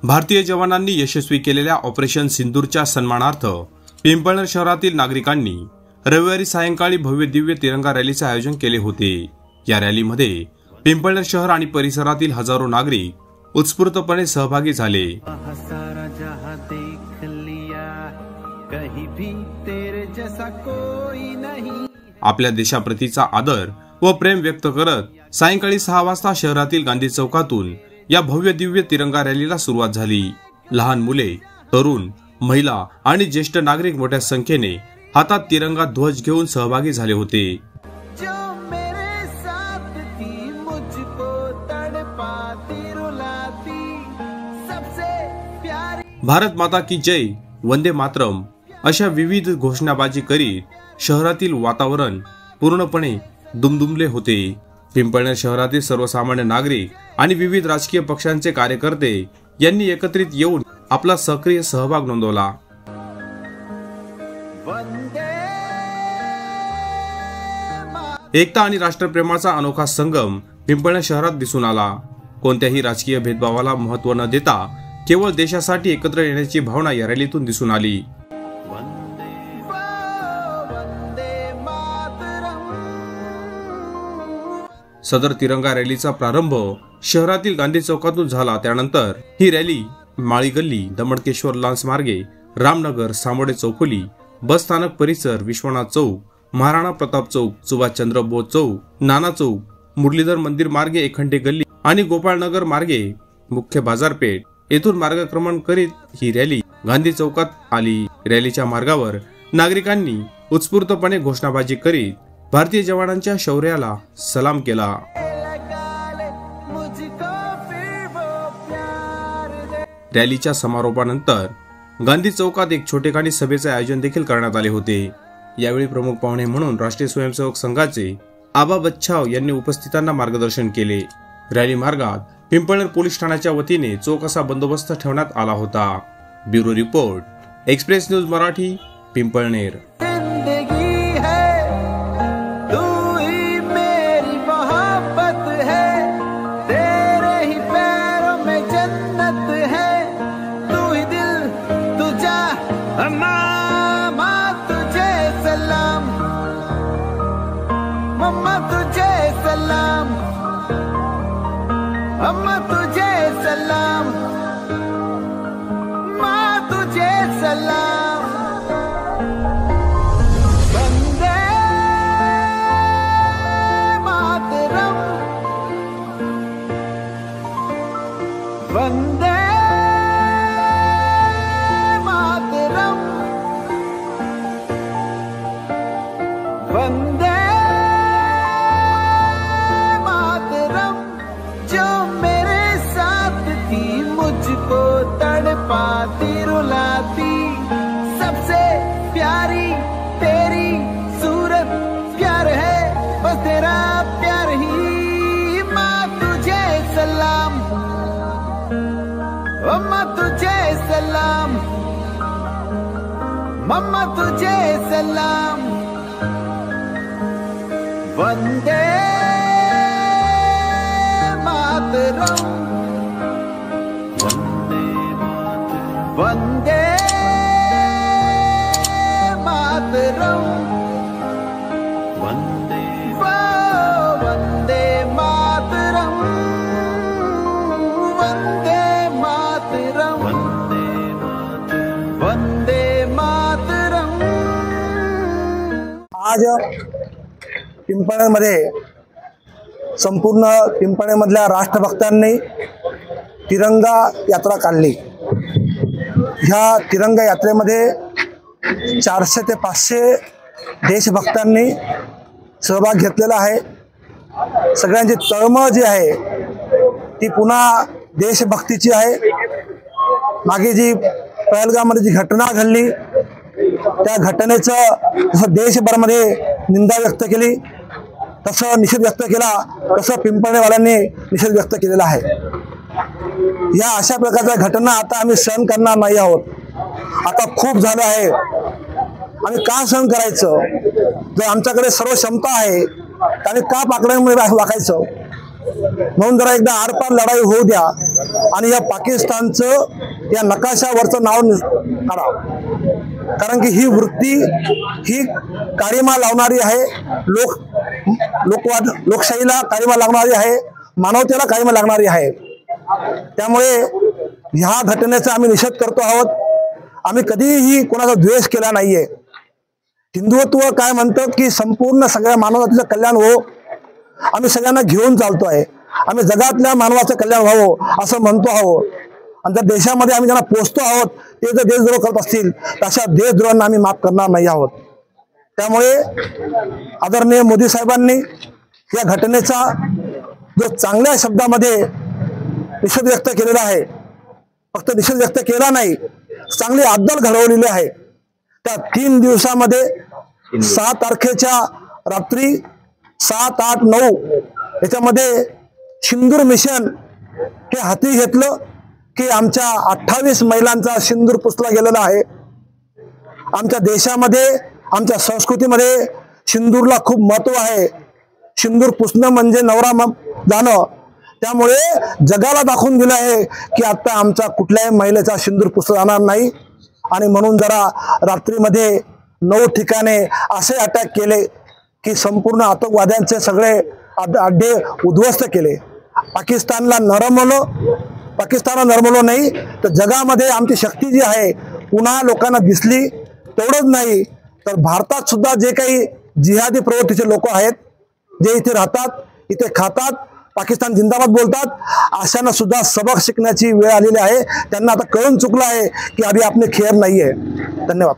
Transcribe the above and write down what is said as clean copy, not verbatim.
भारतीय जवानांनी यशस्वी केलेल्या ऑपरेशन सिंदूरच्या सन्मानार्थ पिंपळनेर शहरातील नागरिकांनी रविवारी सायंकाळी भव्य दिव्य तिरंगा रॅलीचे आयोजन केले होते। या रॅलीमध्ये पिंपळनेर शहर आणि परिसरातील हजारो नागरिक उत्स्फूर्तपणे सहभागी झाले। आपल्या देशाप्रतीचा आदर व प्रेम व्यक्त करत सायंकाळी 6 वाजता शहरातील गांधी चौकातून या भव्य दिव्य तिरंगा रॅलीला सुरुवात झाली। लहान मुले, तरुण, महिला आणि ज्येष्ठ नागरिक मोठ्या संख्येने हातात तिरंगा ध्वज घेऊन सहभागी झाले होते। भारत माता की जय, वंदे मातरम अशा विविध घोषणाबाजी करीत शहरातील वातावरण पूर्णपणे दुमदुमले होते। पिंपळनेर शहरातील सर्वसामान्य नागरिक आणि विविध राजकीय पक्षांचे कार्यकर्ते यांनी एकत्रित येऊन आपला सक्रिय सहभाग नोंदवला। एकता आणि राष्ट्रप्रेमाचा अनोखा संगम पिंपळनेर शहरात दिसून आला। कोणत्याही राजकीय भेदभावाला महत्त्व न देता केवळ देशासाठी एकत्र येण्याची भावना या रॅलीतून दिसून आली। सदर तिरंगा रॅलीचा प्रारंभ शहरातील गांधी चौकातून झाला। त्यानंतर ही रॅली माळी गल्ली, दमडकेश्वर लान्स मार्गे, रामनगर, सामोडे चौफुली, बस स्थानक परिसर, विश्वनाथ चौक, महाराणा प्रताप चौक, सुभाषचंद्र बोस चौक, नाना चौक, मुरलीधर मंदिर मार्गे एकखंडे गल्ली आणि गोपाळनगर मार्गे मुख्य बाजारपेठ येथून मार्गक्रमण करीत ही रॅली गांधी चौकात आली। रॅलीच्या मार्गावर नागरिकांनी उत्स्फूर्तपणे घोषणाबाजी करीत भारतीय जवानांच्या शौर्याला सलाम केला। रॅलीच्या समारोपानंतर गांधी चौकात एक छोटेखानी सभेचे आयोजन देखील करण्यात आले होते। यावेळी प्रमुख पाहुणे म्हणून राष्ट्रीय स्वयंसेवक संघाचे आबा बच्छाव यांनी उपस्थितांना मार्गदर्शन केले। रॅली मार्गात पिंपळनेर पोलीस ठाण्याच्या वतीने चोख असा बंदोबस्त ठेवण्यात आला होता। Bureau report, express news Marathi, Pimpalner. मम्मा तुझे सलाम, अम्मा तुझे सलाम, माँ तुझे सलाम। वंदे मातरम, वंदे मातरम, वंदे मुझको तड़पाती रुलाती, सबसे प्यारी तेरी सूरत, प्यार है बस तेरा प्यार ही। माँ तुझे सलाम, अम्मा तुझे सलाम, मम्मा तुझे सलाम। वंदे मातरम, वंदे मातरम, वंदे वंदे मातरम, वंदे मातरम, वंदे मातरम। आज पिंपळनेरमध्ये संपूर्ण पिंपळनेरमधल्या राष्ट्रभक्तांनी तिरंगा यात्रा काढली। ह्या तिरंगा यात्रेमध्ये 400 ते 500 देशभक्तांनी सहभाग घेतलेला आहे। सगळ्यांची तळमळ जी आहे ती पुन्हा देशभक्तीची आहे। मागे जी पहलगाममध्ये जी घटना घडली त्या घटनेचं जसं देशभरामध्ये निंदा व्यक्त केली, तसं निषेध व्यक्त केला, तसं पिंपळनेरवाल्यांनी निषेध व्यक्त केलेला आहे। या अशा प्रकारच्या घटना आता आम्ही सहन करणार नाही आहोत। आता खूप झालं आहे। आम्ही का सहन करायचं? जर आमच्याकडे सर्व क्षमता आहे तर आम्ही का पाकड्यांमध्ये वाकायचं? म्हणून जरा एकदा आरपार लढाई होऊ द्या। आणि या पाकिस्तानचं या नकाशावरचं नाव काढावं, कारण की ही वृत्ती ही काळीमा लावणारी आहे, लोकशाहीला काळीमा लागणारी आहे, मानवतेला काळीमा लागणारी आहे. त्यामुळे ह्या घटनेचा आम्ही निषेध करतो आहोत. आम्ही कधीही कोणाचा द्वेष केला नाहीये. हिंदुत्व काय म्हणतं की संपूर्ण सगळ्या मानवजातीचं कल्याण हो, आम्ही सगळ्यांना घेऊन चालतो आहे. आम्ही जगातल्या मानवाचं कल्याण व्हावं असं म्हणतो आहोत. आणि त्या देशामध्ये आम्ही ज्यांना पोचतो आहोत ते जर देशद्रोह करत असतील तर अशा देशद्रोहांना आम्ही माफ करणार नाही आहोत. त्यामुळे आदरणीय मोदी साहेबांनी या घटनेचा जो चांगल्या शब्दामध्ये निषेध व्यक्त केलेला आहे, फक्त निषेध व्यक्त केला नाही, चांगली अद्दल घडवलेली आहे. त्या 3 दिवसामध्ये 6 तारखेच्या रात्री 7, 8, 9 याच्यामध्ये सिंदूर मिशन हे हाती घेतलं की आमच्या 28 महिलांचा सिंदूर पुसला गेलेला आहे. आमच्या देशामध्ये, आमच्या संस्कृतीमध्ये सिंदूरला खूप महत्व आहे. सिंदूर पुसणं म्हणजे नवरा जाणं. त्यामुळे जगाला दाखवून दिलं आहे की आता आमच्या कुठल्याही महिलेचा सिंदूर पुसला जाणार नाही. आणि म्हणून जरा रात्रीमध्ये 9 ठिकाणे असे अटॅक केले की संपूर्ण आतंकवाद्यांचे सगळे अड्डे उद्ध्वस्त केले. पाकिस्तानला नरमवलं नाही तर जगामध्ये आमची शक्ती जी आहे पुन्हा लोकांना दिसली. तेवढंच नाही तर भारतात सुद्धा जे काही जिहादी प्रवृत्तीचे लोक आहेत, जे इथे राहतात, इथे खातात, पाकिस्तान जिंदाबाद बोलतात, अशांना सुद्धा सबक शिकण्याची वेळ आलेली आहे. त्यांना आता कळून चुकलं आहे की अभी आपने खेर नाही आहे. धन्यवाद.